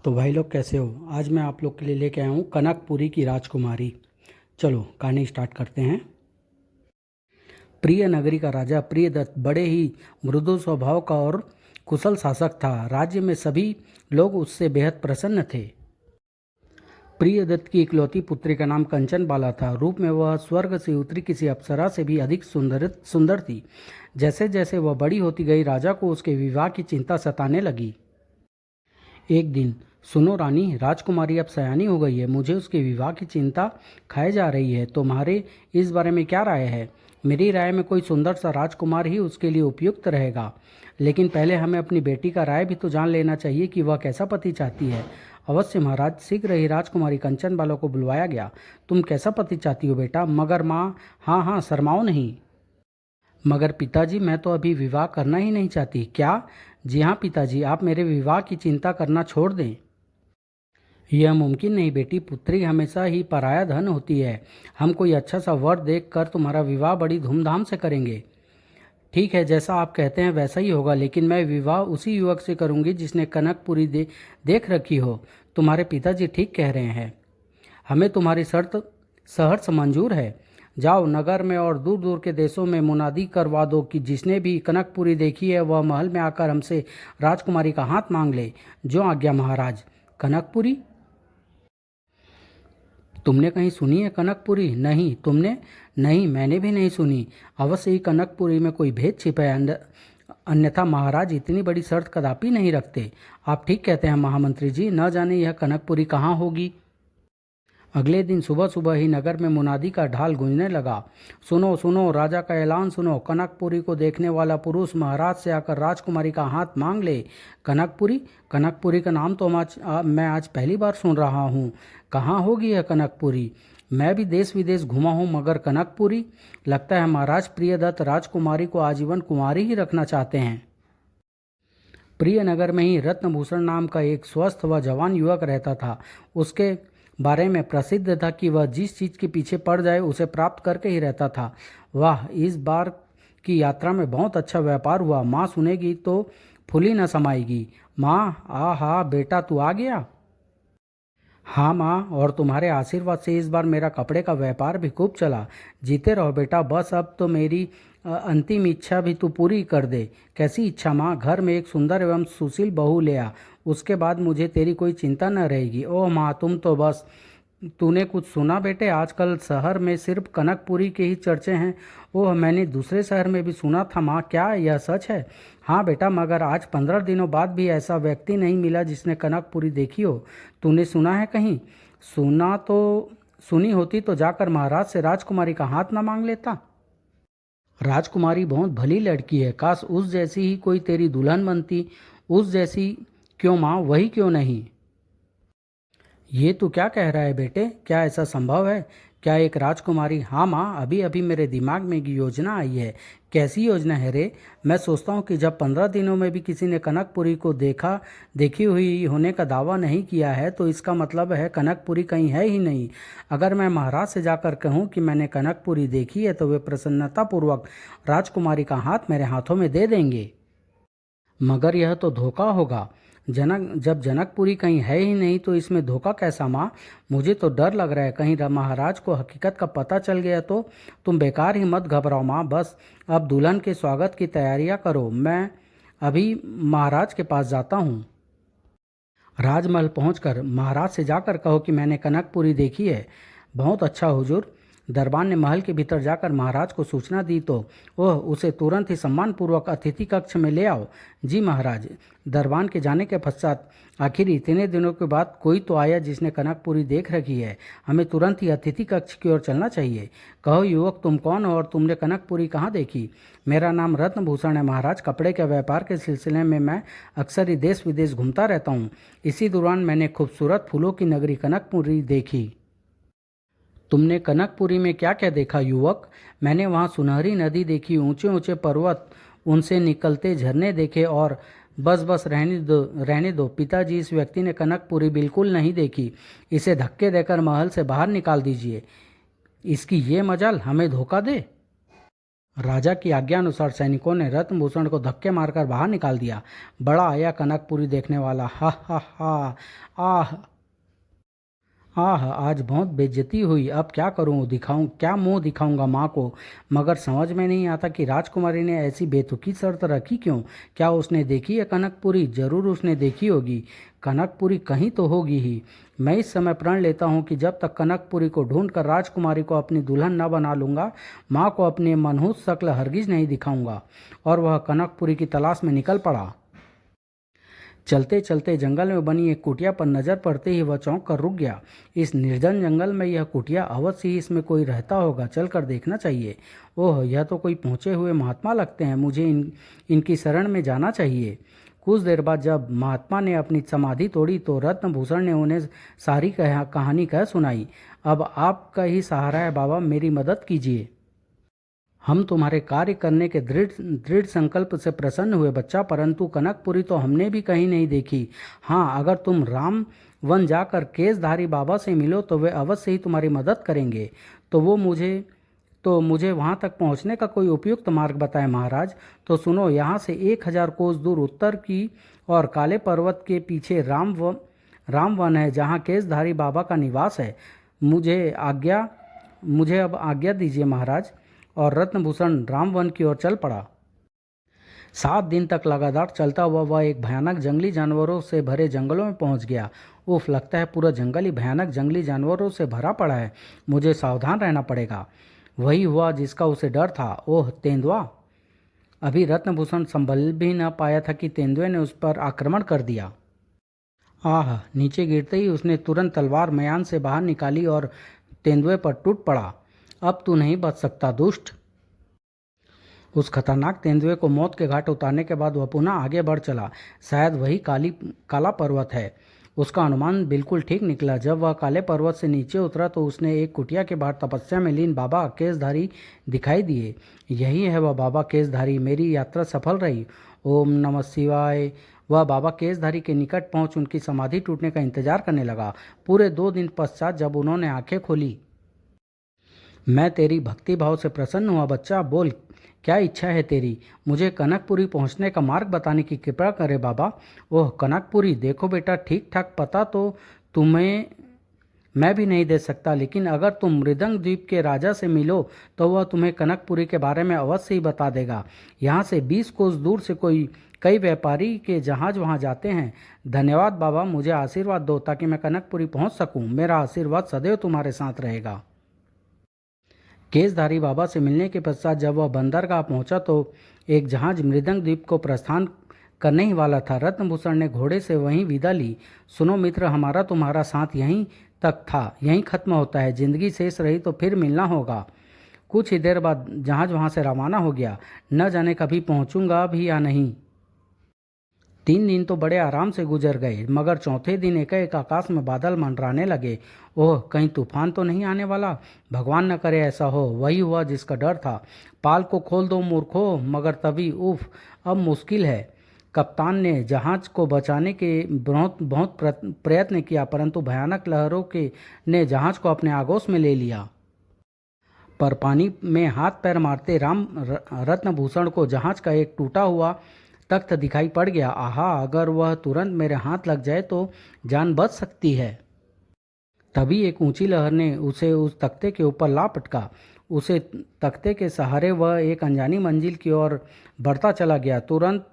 तो भाई लोग कैसे हो। आज मैं आप लोग के लिए लेके आया हूँ कनकपुरी की राजकुमारी। चलो कहानी स्टार्ट करते हैं। प्रिय नगरी का राजा प्रियदत्त बड़े ही मृदु स्वभाव का और कुशल शासक था। राज्य में सभी लोग उससे बेहद प्रसन्न थे। प्रियदत्त की इकलौती पुत्री का नाम कंचन बाला था। रूप में वह स्वर्ग से उतरी किसी अप्सरा से भी अधिक सुंदर थी। जैसे जैसे वह बड़ी होती गई, राजा को उसके विवाह की चिंता सताने लगी। एक दिन, सुनो रानी, राजकुमारी अब सयानी हो गई है, मुझे उसके विवाह की चिंता खाए जा रही है। तुम्हारे इस बारे में क्या राय है? मेरी राय में कोई सुंदर सा राजकुमार ही उसके लिए उपयुक्त रहेगा। लेकिन पहले हमें अपनी बेटी का राय भी तो जान लेना चाहिए कि वह कैसा पति चाहती है। अवश्य महाराज। शीघ्र ही राजकुमारी कंचन बाला को बुलवाया गया। तुम कैसा पति चाहती हो बेटा? मगर माँ, हाँ हाँ, शर्माओ नहीं। मगर पिताजी, मैं तो अभी विवाह करना ही नहीं चाहती। क्या? जी हाँ पिताजी, आप मेरे विवाह की चिंता करना छोड़ दें। यह मुमकिन नहीं बेटी, पुत्री हमेशा ही पराया धन होती है। हम कोई अच्छा सा वर देख कर तुम्हारा विवाह बड़ी धूमधाम से करेंगे। ठीक है, जैसा आप कहते हैं वैसा ही होगा, लेकिन मैं विवाह उसी युवक से करूंगी जिसने कनकपुरी देख रखी हो। तुम्हारे पिताजी ठीक कह रहे हैं। हमें तुम्हारी शर्त सहर्ष मंजूर है। जाओ, नगर में और दूर दूर के देशों में मुनादी करवा दो कि जिसने भी कनकपुरी देखी है वह महल में आकर हमसे राजकुमारी का हाथ मांग ले। जो आज्ञा महाराज। कनकपुरी? तुमने कहीं सुनी है कनकपुरी? नहीं। तुमने? नहीं, मैंने भी नहीं सुनी। अवश्य ही कनकपुरी में कोई भेद छिपा है, अन्यथा महाराज इतनी बड़ी शर्त कदापि नहीं रखते। आप ठीक कहते हैं महामंत्री जी, न जाने यह कनकपुरी कहाँ होगी। अगले दिन सुबह सुबह ही नगर में मुनादी का ढाल गूंजने लगा। सुनो सुनो, राजा का ऐलान सुनो, कनकपुरी को देखने वाला पुरुष महाराज से आकर राजकुमारी का हाथ मांग ले। कनकपुरी? कनकपुरी का नाम तो मैं आज पहली बार सुन रहा हूँ। कहाँ होगी यह कनकपुरी? मैं भी देश विदेश घुमा हूँ, मगर कनकपुरी? लगता है महाराज प्रियदत्त राजकुमारी को आजीवन कुंवारी ही रखना चाहते हैं। प्रिय नगर में ही रत्नभूषण नाम का एक स्वस्थ व जवान युवक रहता था। उसके बारे में प्रसिद्ध था कि वह जिस चीज़ के पीछे पड़ जाए उसे प्राप्त करके ही रहता था। वाह, इस बार की यात्रा में बहुत अच्छा व्यापार हुआ। माँ सुनेगी तो फुली न समाएगी। माँ, आ हा बेटा, तू आ गया? हाँ माँ, और तुम्हारे आशीर्वाद से इस बार मेरा कपड़े का व्यापार भी खूब चला। जीते रहो बेटा। बस अब तो मेरी अंतिम इच्छा भी तू पूरी कर दे। कैसी इच्छा माँ? घर में एक सुंदर एवं सुशील बहू ले आ। उसके बाद मुझे तेरी कोई चिंता न रहेगी। ओह माँ, तुम तो बस। तूने कुछ सुना बेटे? आजकल शहर में सिर्फ कनकपुरी के ही चर्चे हैं। ओह, मैंने दूसरे शहर में भी सुना था माँ। क्या यह सच है? हाँ बेटा, मगर आज 15 दिनों बाद भी ऐसा व्यक्ति नहीं मिला जिसने कनकपुरी देखी हो। तूने सुना है कहीं? सुना तो सुनी होती तो जाकर महाराज से राजकुमारी का हाथ ना मांग लेता। राजकुमारी बहुत भली लड़की है, काश उस जैसी ही कोई तेरी दुल्हन बनती। उस जैसी क्यों माँ, वही क्यों नहीं? ये तू क्या कह रहा है बेटे? क्या ऐसा संभव है? क्या एक राजकुमारी? हाँ माँ, अभी अभी मेरे दिमाग में एक योजना आई है। कैसी योजना है रे? मैं सोचता हूँ कि जब 15 दिनों में भी किसी ने कनकपुरी को देखी हुई होने का दावा नहीं किया है तो इसका मतलब है कनकपुरी कहीं है ही नहीं। अगर मैं महाराज से जाकर कहूँ कि मैंने कनकपुरी देखी है तो वे प्रसन्नतापूर्वक राजकुमारी का हाथ मेरे हाथों में दे देंगे। मगर यह तो धोखा होगा। जब जनकपुरी कहीं है ही नहीं तो इसमें धोखा कैसा माँ? मुझे तो डर लग रहा है, कहीं महाराज को हकीकत का पता चल गया तो। तुम बेकार ही मत घबराओ माँ, बस अब दुल्हन के स्वागत की तैयारियां करो। मैं अभी महाराज के पास जाता हूँ। राजमहल पहुंचकर महाराज से जाकर कहो कि मैंने कनकपुरी देखी है। बहुत अच्छा हुजूर। दरबान ने महल के भीतर जाकर महाराज को सूचना दी तो ओह, उसे तुरंत ही सम्मानपूर्वक अतिथि कक्ष में ले आओ। जी महाराज। दरबान के जाने के पश्चात आखिर इतने दिनों के बाद कोई तो आया जिसने कनकपुरी देख रखी है। हमें तुरंत ही अतिथि कक्ष की ओर चलना चाहिए। कहो युवक, तुम कौन हो और तुमने कनकपुरी कहाँ देखी? मेरा नाम रत्नभूषण है महाराज। कपड़े के व्यापार के सिलसिले में मैं अक्सर ही देश विदेश घूमता रहता हूँ। इसी दौरान मैंने खूबसूरत फूलों की नगरी कनकपुरी देखी। तुमने कनकपुरी में क्या क्या देखा युवक? मैंने वहाँ सुनहरी नदी देखी, ऊंचे ऊंचे पर्वत, उनसे निकलते झरने देखे और बस बस रहने दो पिताजी, इस व्यक्ति ने कनकपुरी बिल्कुल नहीं देखी। इसे धक्के देकर महल से बाहर निकाल दीजिए। इसकी ये मजाल हमें धोखा दे। राजा की आज्ञानुसार सैनिकों ने रत्नभूषण को धक्के मारकर बाहर निकाल दिया। बड़ा आया कनकपुरी देखने वाला, हा हा हा, आह आह, आज बहुत बेइज्जती हुई। अब क्या करूं, दिखाऊं क्या, मुंह दिखाऊंगा माँ को। मगर समझ में नहीं आता कि राजकुमारी ने ऐसी बेतुकी शर्त रखी क्यों। क्या उसने देखी है कनकपुरी? जरूर उसने देखी होगी। कनकपुरी कहीं तो होगी ही। मैं इस समय प्रण लेता हूँ कि जब तक कनकपुरी को ढूंढ कर राजकुमारी को अपनी दुल्हन न बना लूंगा, माँ को अपनी मनहूस शक्ल हरगिज नहीं दिखाऊंगा। और वह कनकपुरी की तलाश में निकल पड़ा। चलते चलते जंगल में बनी एक कुटिया पर नजर पड़ते ही वह चौंक कर रुक गया। इस निर्जन जंगल में यह कुटिया, अवश्य ही इसमें कोई रहता होगा, चलकर देखना चाहिए। ओह, यह तो कोई पहुंचे हुए महात्मा लगते हैं, मुझे इनकी शरण में जाना चाहिए। कुछ देर बाद जब महात्मा ने अपनी समाधि तोड़ी तो रत्नभूषण ने उन्हें सारी कहानी कह सुनाई। अब आपका ही सहारा है बाबा, मेरी मदद कीजिए। हम तुम्हारे कार्य करने के दृढ़ दृढ़ संकल्प से प्रसन्न हुए बच्चा, परंतु कनकपुरी तो हमने भी कहीं नहीं देखी। हाँ, अगर तुम राम वन जाकर केसधारी बाबा से मिलो तो वे अवश्य ही तुम्हारी मदद करेंगे। तो मुझे वहाँ तक पहुँचने का कोई उपयुक्त मार्ग बताएं महाराज। तो सुनो, यहाँ से 1000 कोस दूर उत्तर की और काले पर्वत के पीछे राम वन है, जहाँ केसधारी बाबा का निवास है। मुझे अब आज्ञा दीजिए महाराज। और रत्नभूषण रामवन की ओर चल पड़ा। 7 दिन तक लगातार चलता हुआ वह एक भयानक जंगली जानवरों से भरे जंगलों में पहुंच गया। उफ, लगता है पूरा जंगल ही भयानक जंगली जानवरों से भरा पड़ा है। मुझे सावधान रहना पड़ेगा। वही हुआ जिसका उसे डर था। ओह, तेंदुआ! अभी रत्नभूषण संभल भी न पाया था कि तेंदुए ने उस पर आक्रमण कर दिया। आह! नीचे गिरते ही उसने तुरंत तलवार म्यान से बाहर निकाली और तेंदुए पर टूट पड़ा। अब तू नहीं बच सकता दुष्ट। उस खतरनाक तेंदुए को मौत के घाट उतारने के बाद वह पुनः आगे बढ़ चला। शायद वही काला पर्वत है। उसका अनुमान बिल्कुल ठीक निकला। जब वह काले पर्वत से नीचे उतरा तो उसने एक कुटिया के बाहर तपस्या में लीन बाबा केसधारी दिखाई दिए। यही है वह बाबा केसधारी, मेरी यात्रा सफल रही। ओम नमः शिवाय। वह बाबा केसधारी के निकट पहुंच उनकी समाधि टूटने का इंतजार करने लगा। पूरे 2 दिन पश्चात जब उन्होंने आंखें खोली, मैं तेरी भक्ति भाव से प्रसन्न हुआ बच्चा। बोल, क्या इच्छा है तेरी? मुझे कनकपुरी पहुंचने का मार्ग बताने की कृपा करे बाबा। ओह कनकपुरी, देखो बेटा, ठीक ठाक पता तो तुम्हें मैं भी नहीं दे सकता, लेकिन अगर तुम मृदंग द्वीप के राजा से मिलो तो वह तुम्हें कनकपुरी के बारे में अवश्य ही बता देगा। यहाँ से 20 कोस दूर से कई व्यापारी के जहाज वहाँ जाते हैं। धन्यवाद बाबा, मुझे आशीर्वाद दो ताकि मैं कनकपुरी पहुँच सकूँ। मेरा आशीर्वाद सदैव तुम्हारे साथ रहेगा। केसधारी बाबा से मिलने के पश्चात जब वह बंदरगाह पहुंचा तो एक जहाज मृदंग द्वीप को प्रस्थान करने ही वाला था। रत्नभूषण ने घोड़े से वहीं विदा ली। सुनो मित्र, हमारा तुम्हारा साथ यहीं तक था, यहीं खत्म होता है। जिंदगी शेष रही तो फिर मिलना होगा। कुछ ही देर बाद जहाज वहां से रवाना हो गया। न जाने कभी पहुंचूंगा भी या नहीं। 3 दिन तो बड़े आराम से गुजर गए, मगर चौथे दिन एकाएक आकाश में बादल मंडराने लगे। ओह, कहीं तूफान तो नहीं आने वाला? भगवान न करे ऐसा हो। वही हुआ जिसका डर था। पाल को खोल दो मूर्खो। मगर तभी उफ, अब मुश्किल है। कप्तान ने जहाज को बचाने के बहुत बहुत प्रयत्न किया, परंतु भयानक लहरों के ने जहाज को अपने आगोश में ले लिया। पर पानी में हाथ पैर मारते रत्नभूषण को जहाज का एक टूटा हुआ तख्त दिखाई पड़ गया। आहा, अगर वह तुरंत मेरे हाथ लग जाए तो जान बच सकती है। तभी एक ऊंची लहर ने उसे उस तख्ते के ऊपर ला पटका। उसे तख्ते के सहारे वह एक अनजानी मंजिल की ओर बढ़ता चला गया। तुरंत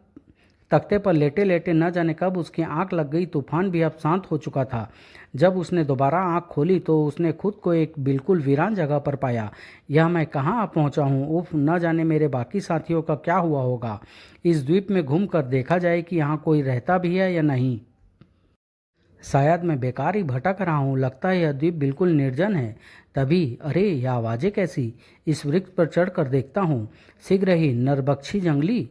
तख्ते पर लेटे लेटे न जाने कब उसकी आंख लग गई। तूफान भी अब शांत हो चुका था। जब उसने दोबारा आंख खोली तो उसने खुद को एक बिल्कुल वीरान जगह पर पाया। यह मैं कहाँ आ पहुँचा हूँ? उफ, न जाने मेरे बाकी साथियों का क्या हुआ होगा। इस द्वीप में घूमकर देखा जाए कि यहाँ कोई रहता भी है या नहीं। शायद मैं बेकार ही भटक रहा हूँ। लगता है यह द्वीप बिल्कुल निर्जन है। तभी अरे, यह आवाज़ें कैसी? इस वृक्ष पर चढ़कर देखता हूँ। शीघ्र ही नरभक्षी जंगली।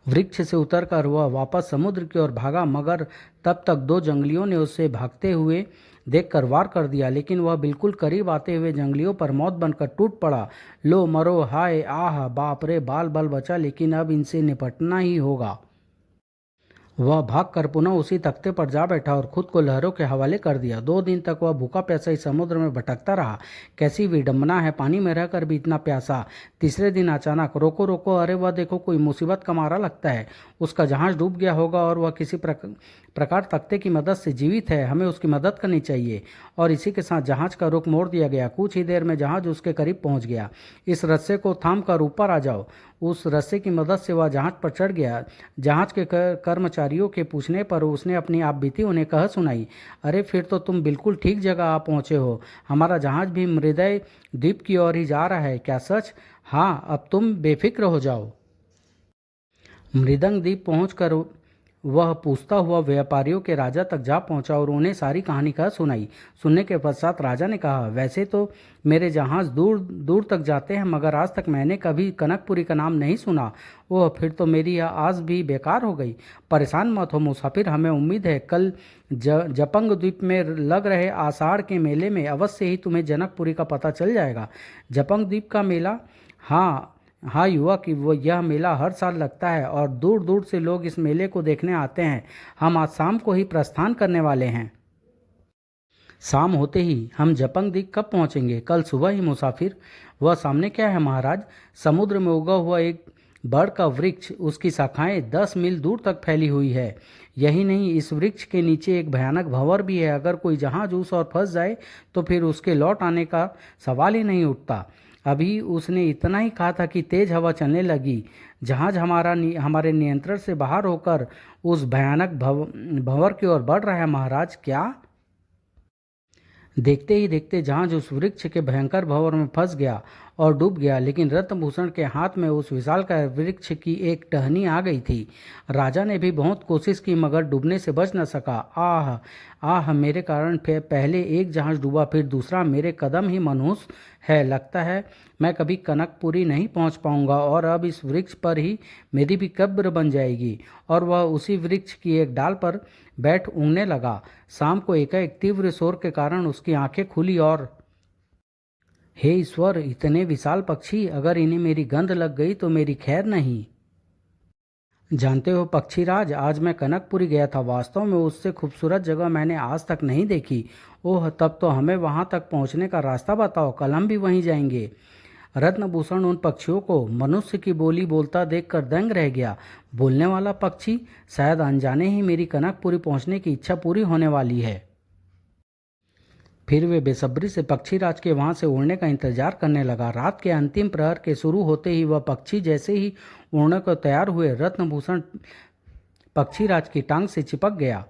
वृक्ष से उतरकर वह वापस समुद्र की ओर भागा, मगर तब तक 2 जंगलियों ने उसे भागते हुए देखकर वार कर दिया। लेकिन वह बिल्कुल करीब आते हुए जंगलियों पर मौत बनकर टूट पड़ा। लो मरो, हाय आह, बाप रे, बाल बल बचा, लेकिन अब इनसे निपटना ही होगा। वह भागकर पुनः उसी तख्ते पर जा बैठा और खुद को लहरों के हवाले कर दिया। 2 दिन तक वह भूखा प्यासा इस समुद्र में भटकता रहा। कैसी विडंबना है, पानी में रहकर भी इतना प्यासा। तीसरे दिन अचानक, रोको रोको, अरे वह देखो, कोई मुसीबत का मारा लगता है। उसका जहाज डूब गया होगा और वह किसी प्रकार तख्ते की मदद से जीवित है। हमें उसकी मदद करनी चाहिए। और इसी के साथ जहाज का रुख मोड़ दिया गया। कुछ ही देर में जहाज उसके करीब पहुंच गया। इस रस्से को थाम कर ऊपर आ जाओ। उस रस्से की मदद से वह जहाज पर चढ़ गया। जहाज के कर्मचारियों के पूछने पर उसने अपनी आप बीती उन्हें कह सुनाई। अरे फिर तो तुम बिल्कुल ठीक जगह आ पहुँचे हो। हमारा जहाज भी मृदय द्वीप की ओर ही जा रहा है। क्या सच? हाँ, अब तुम बेफिक्र हो जाओ। मृदंग द्वीप पहुंचकर वह पूछता हुआ व्यापारियों के राजा तक जा पहुंचा और उन्हें सारी कहानी कह सुनाई। सुनने के पश्चात राजा ने कहा, वैसे तो मेरे जहाज दूर दूर तक जाते हैं, मगर आज तक मैंने कभी कनकपुरी का नाम नहीं सुना। ओह, फिर तो मेरी यह आस भी बेकार हो गई। परेशान मत हो मुसाफिर, हमें उम्मीद है कल जपंग द्वीप में लग रहे आषाढ़ के मेले में अवश्य ही तुम्हें जनकपुरी का पता चल जाएगा। जपंग द्वीप का मेला? हाँ हाँ युवक, वो यह मेला हर साल लगता है और दूर दूर से लोग इस मेले को देखने आते हैं। हम आज शाम को ही प्रस्थान करने वाले हैं। शाम होते ही हम जपंग द्वीप कब पहुंचेंगे? कल सुबह ही मुसाफिर। वह सामने क्या है महाराज? समुद्र में उगा हुआ एक बड़ का वृक्ष। उसकी शाखाएं 10 मील दूर तक फैली हुई है। यही नहीं, इस वृक्ष के नीचे एक भयानक भंवर भी है। अगर कोई जहाज उस और फंस जाए तो फिर उसके लौट आने का सवाल ही नहीं उठता। अभी उसने इतना ही कहा था कि तेज हवा चलने लगी। जहाज हमारे नियंत्रण से बाहर होकर उस भयानक भंवर की ओर बढ़ रहा है महाराज। क्या? देखते ही देखते जहाज उस वृक्ष के भयंकर भंवर में फंस गया और डूब गया। लेकिन रत्नभूषण के हाथ में उस विशालकाय वृक्ष की एक टहनी आ गई थी। राजा ने भी बहुत कोशिश की मगर डूबने से बच न सका। आह आह, मेरे कारण पहले एक जहाज डूबा, फिर दूसरा। मेरे कदम ही मनहूस है। लगता है मैं कभी कनकपुरी नहीं पहुंच पाऊंगा और अब इस वृक्ष पर ही मेरी भी कब्र बन जाएगी। और वह उसी वृक्ष की एक डाल पर बैठ ऊँघने लगा। शाम को एकाएक तीव्र शोर के कारण उसकी आंखें खुली और हे ईश्वर, इतने विशाल पक्षी! अगर इन्हें मेरी गंध लग गई तो मेरी खैर नहीं। जानते हो पक्षीराज, आज मैं कनकपुरी गया था। वास्तव में उससे खूबसूरत जगह मैंने आज तक नहीं देखी। ओह, तब तो हमें वहां तक पहुंचने का रास्ता बताओ। कल हम भी वहीं जाएंगे। रत्नभूषण उन पक्षियों को मनुष्य की बोली बोलता देखकर दंग रह गया। बोलने वाला पक्षी? शायद अनजाने ही मेरी कनकपुरी पहुंचने की इच्छा पूरी होने वाली है। फिर वे बेसब्री से पक्षीराज के वहां से उड़ने का इंतजार करने लगा। रात के अंतिम प्रहर के शुरू होते ही वह पक्षी जैसे ही उड़ने को तैयार हुए, रत्नभूषण पक्षीराज की टांग से चिपक गया।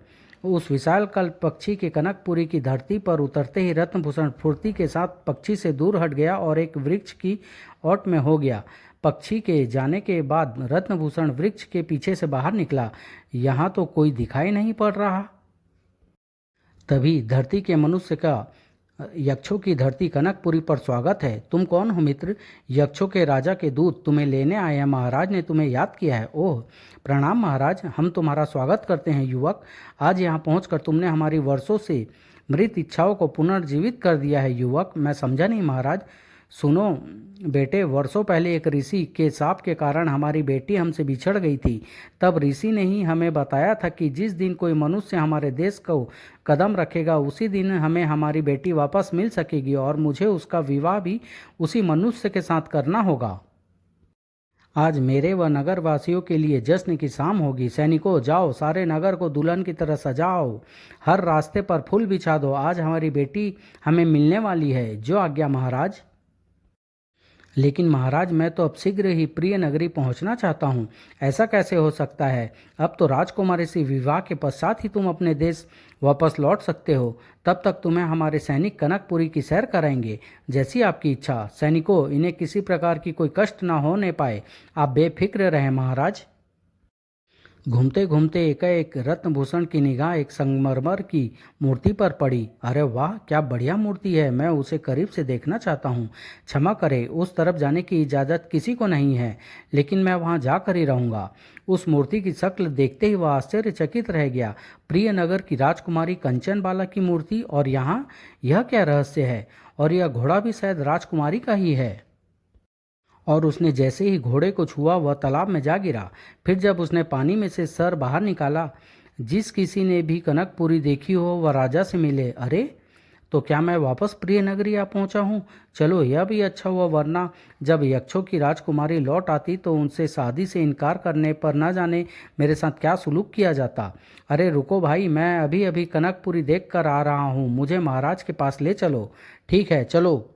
उस विशालकाय पक्षी के कनकपुरी की धरती पर उतरते ही रत्नभूषण फुर्ती के साथ पक्षी से दूर हट गया और एक वृक्ष की ओट में हो गया। पक्षी के जाने के बाद रत्नभूषण वृक्ष के पीछे से बाहर निकला। यहाँ तो कोई दिखाई नहीं पड़ रहा। तभी धरती के मनुष्य का यक्षों की धरती कनकपुरी पर स्वागत है। तुम कौन हो मित्र? यक्षों के राजा के दूत तुम्हें लेने आए हैं। महाराज ने तुम्हें याद किया है। ओह, प्रणाम महाराज, हम तुम्हारा स्वागत करते हैं युवक। आज यहाँ पहुंचकर तुमने हमारी वर्षों से मृत इच्छाओं को पुनर्जीवित कर दिया है। युवक, मैं समझा नहीं महाराज। सुनो बेटे, वर्षों पहले एक ऋषि के शाप के कारण हमारी बेटी हमसे बिछड़ गई थी। तब ऋषि ने ही हमें बताया था कि जिस दिन कोई मनुष्य हमारे देश को कदम रखेगा उसी दिन हमें हमारी बेटी वापस मिल सकेगी और मुझे उसका विवाह भी उसी मनुष्य के साथ करना होगा। आज मेरे व नगर वासियों के लिए जश्न की शाम होगी। सैनिकों, जाओ, सारे नगर को दुल्हन की तरह सजाओ। हर रास्ते पर फूल बिछा दो। आज हमारी बेटी हमें मिलने वाली है। जो आज्ञा महाराज। लेकिन महाराज, मैं तो अब शीघ्र ही प्रिय नगरी पहुंचना चाहता हूं। ऐसा कैसे हो सकता है? अब तो राजकुमारी से विवाह के पश्चात ही तुम अपने देश वापस लौट सकते हो। तब तक तुम्हें हमारे सैनिक कनकपुरी की सैर कराएंगे। जैसी आपकी इच्छा। सैनिकों, इन्हें किसी प्रकार की कोई कष्ट न होने पाए। आप बेफिक्र रहें महाराज। घूमते घूमते एकाएक रत्नभूषण की निगाह एक संगमरमर की मूर्ति पर पड़ी। अरे वाह, क्या बढ़िया मूर्ति है! मैं उसे करीब से देखना चाहता हूँ। क्षमा करें, उस तरफ जाने की इजाज़त किसी को नहीं है, लेकिन मैं वहाँ जाकर ही रहूँगा। उस मूर्ति की शक्ल देखते ही वह आश्चर्यचकित रह गया। प्रिय नगर की राजकुमारी कंचनबाला की मूर्ति, और यहाँ यह क्या रहस्य है? और यह घोड़ा भी शायद राजकुमारी का ही है। और उसने जैसे ही घोड़े को छुआ वह तालाब में जा गिरा। फिर जब उसने पानी में से सर बाहर निकाला, जिस किसी ने भी कनकपुरी देखी हो वह राजा से मिले। अरे, तो क्या मैं वापस प्रिय नगरी आ पहुंचा हूँ? चलो यह भी अच्छा हुआ, वरना जब यक्षों की राजकुमारी लौट आती तो उनसे शादी से इनकार करने पर न जाने मेरे साथ क्या सुलूक किया जाता। अरे रुको भाई, मैं अभी अभी कनकपुरी देख कर आ रहा हूँ, मुझे महाराज के पास ले चलो। ठीक है, चलो।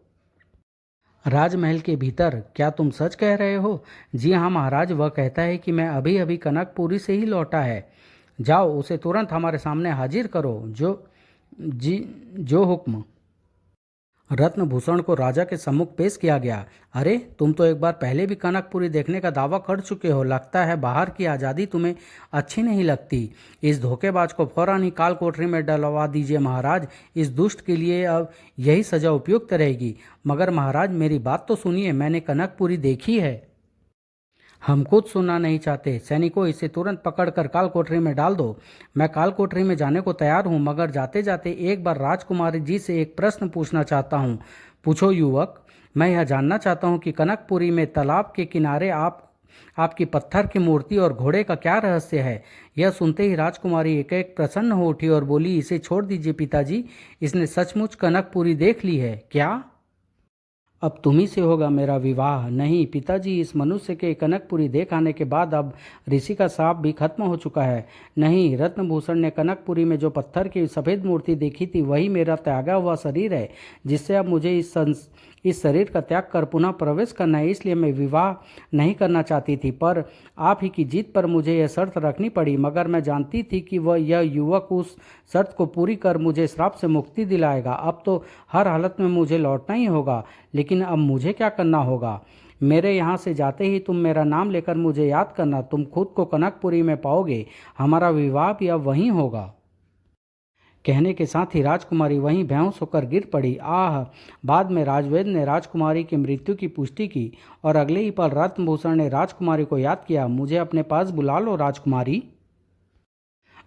राजमहल के भीतर, क्या तुम सच कह रहे हो? जी हाँ महाराज, वह कहता है कि मैं अभी अभी कनकपुरी से ही लौटा है। जाओ, उसे तुरंत हमारे सामने हाजिर करो। जी, जो हुक्म। रत्नभूषण को राजा के सम्मुख पेश किया गया। अरे, तुम तो एक बार पहले भी कनकपुरी देखने का दावा कर चुके हो। लगता है बाहर की आज़ादी तुम्हें अच्छी नहीं लगती। इस धोखेबाज को फौरन ही काल कोठरी में डलवा दीजिए महाराज। इस दुष्ट के लिए अब यही सजा उपयुक्त रहेगी। मगर महाराज, मेरी बात तो सुनिए, मैंने कनकपुरी देखी है। हम कुछ सुनना नहीं चाहते। सैनिकों, इसे तुरंत पकड़कर काल कोठरी में डाल दो। मैं काल कोठरी में जाने को तैयार हूँ, मगर जाते जाते एक बार राजकुमारी जी से एक प्रश्न पूछना चाहता हूँ। पूछो युवक। मैं यह जानना चाहता हूँ कि कनकपुरी में तालाब के किनारे आपकी पत्थर की मूर्ति और घोड़े का क्या रहस्य है? यह सुनते ही राजकुमारी एक प्रसन्न हो उठी और बोली, इसे छोड़ दीजिए पिताजी, इसने सचमुच कनकपुरी देख ली है। क्या? अब तुम्ही से होगा मेरा विवाह? नहीं पिताजी, इस मनुष्य के कनकपुरी देख आने के बाद अब ऋषि का शाप भी खत्म हो चुका है। नहीं, रत्नभूषण ने कनकपुरी में जो पत्थर की सफ़ेद मूर्ति देखी थी वही मेरा त्यागा हुआ शरीर है, जिससे अब मुझे इस शरीर का त्याग कर पुनः प्रवेश करना है। इसलिए मैं विवाह नहीं करना चाहती थी, पर आप ही की जीत पर मुझे यह शर्त रखनी पड़ी। मगर मैं जानती थी कि यह युवक उस शर्त को पूरी कर मुझे श्राप से मुक्ति दिलाएगा। अब तो हर हालत में मुझे लौटना ही होगा। लेकिन अब मुझे क्या करना होगा? मेरे यहाँ से जाते ही तुम मेरा नाम लेकर मुझे याद करना। तुम खुद को कनकपुरी में पाओगे। हमारा विवाह भी अब वहीं होगा। कहने के साथ ही राजकुमारी वहीं बेहोश होकर गिर पड़ी। आह! बाद में राजवैद्य ने राजकुमारी की मृत्यु की पुष्टि की और अगले ही पल रत्नभूषण ने राजकुमारी को याद किया। मुझे अपने पास बुला लो राजकुमारी।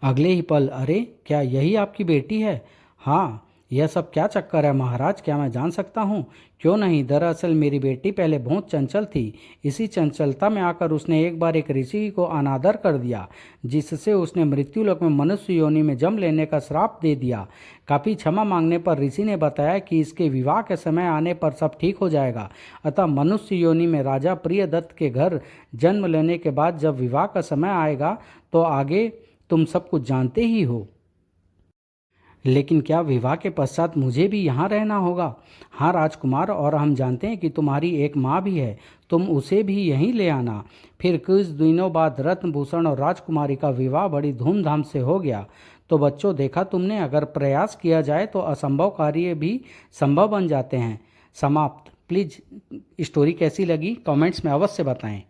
अगले ही पल, अरे क्या यही आपकी बेटी है? हाँ। यह सब क्या चक्कर है महाराज, क्या मैं जान सकता हूँ? क्यों नहीं, दरअसल मेरी बेटी पहले बहुत चंचल थी। इसी चंचलता में आकर उसने एक बार एक ऋषि को अनादर कर दिया, जिससे उसने मृत्युलोक में मनुष्य योनि में जन्म लेने का श्राप दे दिया। काफ़ी क्षमा मांगने पर ऋषि ने बताया कि इसके विवाह के समय आने पर सब ठीक हो जाएगा। अतः मनुष्य योनि में राजा प्रियदत्त के घर जन्म लेने के बाद जब विवाह का समय आएगा तो आगे तुम सब कुछ जानते ही हो। लेकिन क्या विवाह के पश्चात मुझे भी यहाँ रहना होगा? हाँ राजकुमार, और हम जानते हैं कि तुम्हारी एक माँ भी है, तुम उसे भी यहीं ले आना। फिर कुछ दिनों बाद रत्नभूषण और राजकुमारी का विवाह बड़ी धूमधाम से हो गया। तो बच्चों, देखा तुमने, अगर प्रयास किया जाए तो असंभव कार्य भी संभव बन जाते हैं। समाप्त। प्लीज़ स्टोरी कैसी लगी कमेंट्स में अवश्य बताएं।